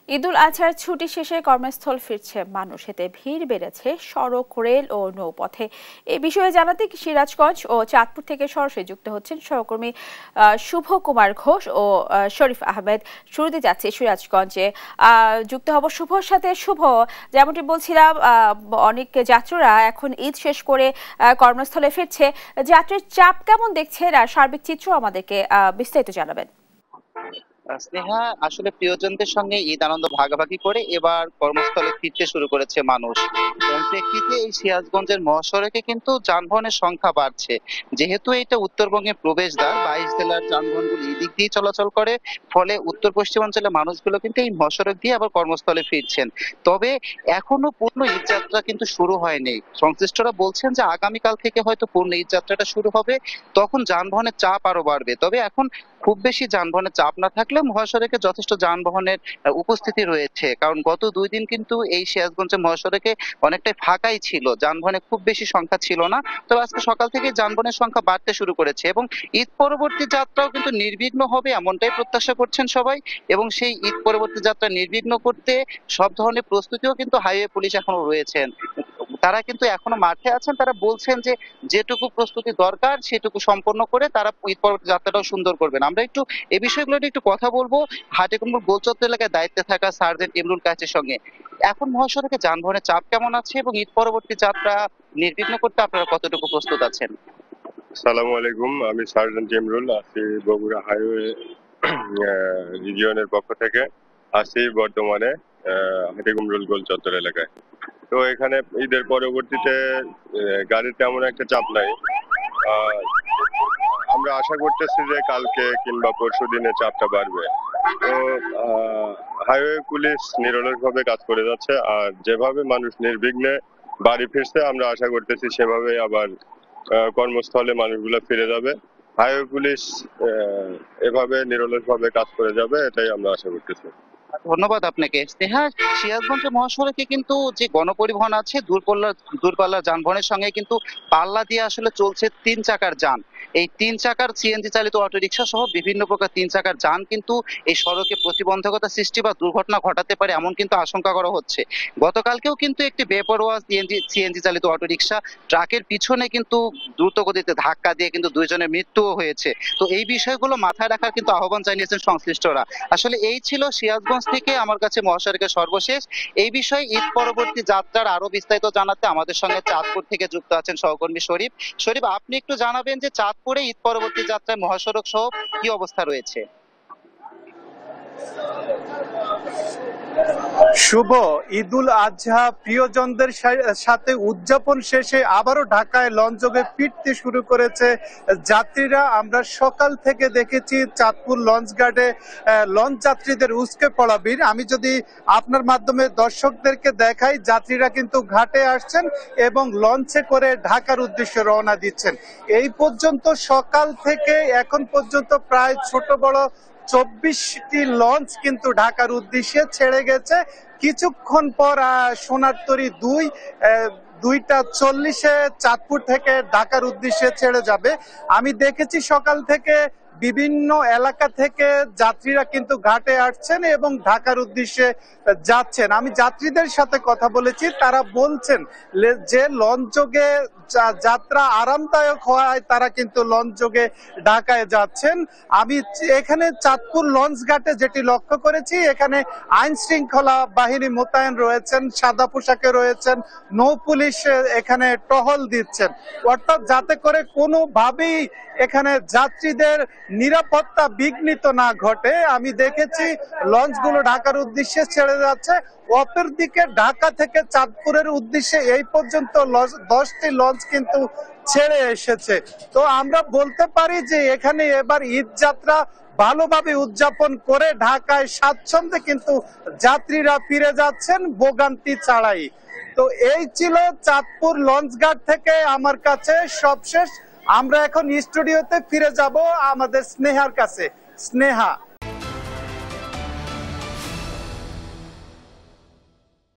ঈদুল আজহার ছুটি শেষে কর্মস্থল ফিরছে মানুষ, এতে ভিড় বেড়েছে সড়ক, রেল ও নৌপথে। এ বিষয়ে জানাতে সিরাজগঞ্জ ও চাঁদপুর থেকে সরাসরি যুক্ত হচ্ছেন সহকর্মী শুভ কুমার ঘোষ ও শরীফ আহমেদ। শুরুতে যাচ্ছে সিরাজগঞ্জে, যুক্ত হব শুভর সাথে। শুভ, যেমনটি বলছিলাম, অনেক যাত্রীরা এখন ঈদ শেষ করে কর্মস্থলে ফিরছে। যাত্রীর চাপ কেমন দেখছেন আর সার্বিক চিত্র আমাদেরকে বিস্তারিত জানাবেন। স্নেহা, আসলে প্রিয়জনদের সঙ্গে ঈদ আনন্দ ভাগাভাগি করে এবার কর্মস্থলে ফিরতে শুরু করেছে মানুষ। এর প্রেক্ষিতে এই সিরাজগঞ্জের মহাসড়কে কিন্তু যানবাহনের সংখ্যা বাড়ছে। যেহেতু এটা উত্তরবঙ্গের প্রবেশদ্বার, 22 জেলার যানবাহনগুলো এই দিক দিয়ে চলাচল করে, ফলে উত্তর পশ্চিমাঞ্চলের মানুষগুলো কিন্তু এই মহাসড়ক দিয়ে আবার কর্মস্থলে ফিরছেন। তবে এখনো পূর্ণ ঈদ যাত্রা কিন্তু শুরু হয়নি। সংশ্লিষ্টরা বলছেন যে আগামীকাল থেকে হয়তো পূর্ণ ঈদ যাত্রাটা শুরু হবে, তখন যানবাহনের চাপ আরো বাড়বে। তবে এখন খুব বেশি যানবাহনের চাপ না থাকলে মহাসড়কে যথেষ্ট যানবাহনের উপস্থিতি রয়েছে, কারণ গত 2 দিন কিন্তু এই সিরাজগঞ্জের মহাসড়কে অনেকটাই ফাঁকাই ছিল, যানবাহনের খুব বেশি সংখ্যা ছিল না। তবে আজকে সকাল থেকে যানবাহনের সংখ্যা বাড়তে শুরু করেছে এবং ঈদ পরবর্তী যাত্রাও কিন্তু নির্বিঘ্ন হবে এমনটাই প্রত্যাশা করছেন সবাই। এবং সেই ঈদ পরবর্তী যাত্রা নির্বিঘ্ন করতে সব ধরনের প্রস্তুতিও কিন্তু হাইওয়ে পুলিশ এখনো রয়েছেন। তারা কিন্তু এখনো মাঠে আছেন, তারা বলছেন যে যেটুকু প্রস্তুতি দরকার সেটুকু সম্পন্ন করে তারা ঈদ পরবর্তী যাত্রাটাও সুন্দর করবেন। আমরা একটু এই বিষয়গুলো নিয়ে একটু কথা বলবো হাটিকুমরুল গোলচত্বর এলাকায় দায়িত্বে থাকা সার্জেন্ট ইমরুল কায়েসের সঙ্গে। এখন মহাসড়কে যানবাহনের চাপ কেমন আছে এবং ঈদ পরবর্তী যাত্রা নির্বিঘ্ন করতে আপনারা কতটুকু প্রস্তুত আছেন? সালামু আলাইকুম, আমি সার্জেন্ট ইমরুল আছি বগুড়া হাইওয়ে রিজিয়নের পক্ষ থেকে। আছি বর্তমানে হাটিকুমরুল গোল চত্বর এলাকায়। তো এখানে ঈদের পরবর্তীতে গাড়ির তেমন একটা চাপ নাই। আমরা আশা করতেছি যে কালকে কিংবা পরশু দিনে চাপটা বাড়বে। তো হাইওয়ে পুলিশ নিরলসভাবে কাজ করে যাচ্ছে, আর যেভাবে মানুষ নির্বিঘ্নে বাড়ি ফিরছে আমরা আশা করতেছি সেভাবে আবার কর্মস্থলে মানুষগুলো ফিরে যাবে। হাইওয়ে পুলিশ এভাবে নিরলসভাবে কাজ করে যাবে, এটাই আমরা আশা করতেছি। ধন্যবাদ আপনাকে। স্নেহা, সিরাজগঞ্জ মহাসড়কে কিন্তু যে গণপরিবহন আছে, দূরপাল্লার যানবাহনের সঙ্গে কিন্তু পাল্লা দিয়ে আসলে চলছে 3 চাকার যান। এই 3 চাকার সিএনজি চালিত অটোরিকশা সহ বিভিন্ন প্রকার 3 চাকার যান কিন্তু এই সড়কে প্রতিবন্ধকতা সৃষ্টি বা দুর্ঘটনা ঘটাতে পারে এমন কিন্তু আশঙ্কা করা হচ্ছে। গতকালকেও কিন্তু একটি বেপরোয়া সিএনজি চালিত অটোরিকশা ট্রাকের পিছনে কিন্তু দ্রুত গতিতে ধাক্কা দিয়ে কিন্তু 2 জনের মৃত্যুও হয়েছে। তো এই বিষয়গুলো মাথায় রাখার কিন্তু আহ্বান জানিয়েছেন সংশ্লিষ্টরা। আসলে এই ছিল সিরাজগঞ্জ থেকে আমার কাছে মহাসড়কের সর্বশেষ। এই বিষয়ে ঈদ পরবর্তী যাত্রার আরো বিস্তারিত জানাতে আমাদের সঙ্গে চাঁদপুর থেকে যুক্ত আছেন সহকর্মী শরীফ। শরীফ, আপনি একটু জানাবেন যে চাঁদপুরে ঈদ পরবর্তী যাত্রায় মহাসড়ক সহ কি অবস্থা রয়েছে? শুভ ঈদুল আজহা প্রিয়জনদের সাথে উদযাপন শেষে আবারও ঢাকায় লঞ্চযোগে ফিরতে শুরু করেছে যাত্রীরা। আমরা সকাল থেকে দেখেছি চাঁদপুর লঞ্চ ঘাটে লঞ্চ যাত্রীদের উস্কে পড়া ভিড়। আমি যদি আপনার মাধ্যমে দর্শকদেরকে দেখাই, যাত্রীরা কিন্তু ঘাটে আসছেন এবং লঞ্চে করে ঢাকার উদ্দেশ্যে রওনা দিচ্ছেন। এই পর্যন্ত সকাল থেকে এখন পর্যন্ত প্রায় ছোট বড় 24টি লঞ্চ কিন্তু ঢাকার উদ্দেশ্যে ছেড়ে গেছে। কিছুক্ষণ পর সোনারতরী 2টা 40-এ চাঁদপুর থেকে ঢাকার উদ্দেশ্যে ছেড়ে যাবে। আমি দেখেছি সকাল থেকে বিভিন্ন এলাকা থেকে যাত্রীরা কিন্তু ঘাটে আসছেন এবং ঢাকার উদ্দেশ্যে যাচ্ছেন। আমি যাত্রীদের সাথে কথা বলেছি, তারা বলছেন যে লঞ্চযোগে যাত্রা আরামদায়ক হওয়ায় তারা কিন্তু লঞ্চযোগে ঢাকায় যাচ্ছেন। আমি এখানে চাঁদপুর লঞ্চ ঘাটে যেটি লক্ষ্য করেছি, এখানে আইন শৃঙ্খলা বাহিনী মোতায়েন রয়েছেন, সাদা পোশাকে রয়েছেন, নৌ পুলিশ এখানে টহল দিচ্ছেন, অর্থাৎ যাতে করে কোনোভাবেই এখানে যাত্রীদের নিরাপত্তা বিঘ্নিত না ঘটে। আমি দেখেছি লঞ্চগুলো ঢাকার উদ্দেশ্যে ছেড়ে যাচ্ছে। অপরদিকে ঢাকা থেকে চাঁদপুরের উদ্দেশ্যে এই পর্যন্ত 10টি লঞ্চ কিন্তু ছেড়ে এসেছে। তো আমরা বলতে পারি যে এখানে এবার ঈদ যাত্রা ভালোভাবে উদযাপন করে ঢাকায় স্বাচ্ছন্দ্যে কিন্তু যাত্রীরা ফিরে যাচ্ছেন ভোগান্তি ছাড়াই। তো এই ছিল চাঁদপুর লঞ্চ ঘাট থেকে আমার কাছে সবশেষ। আমরা এখন স্টুডিওতে ফিরে যাব আমাদের স্নেহার কাছে। স্নেহা।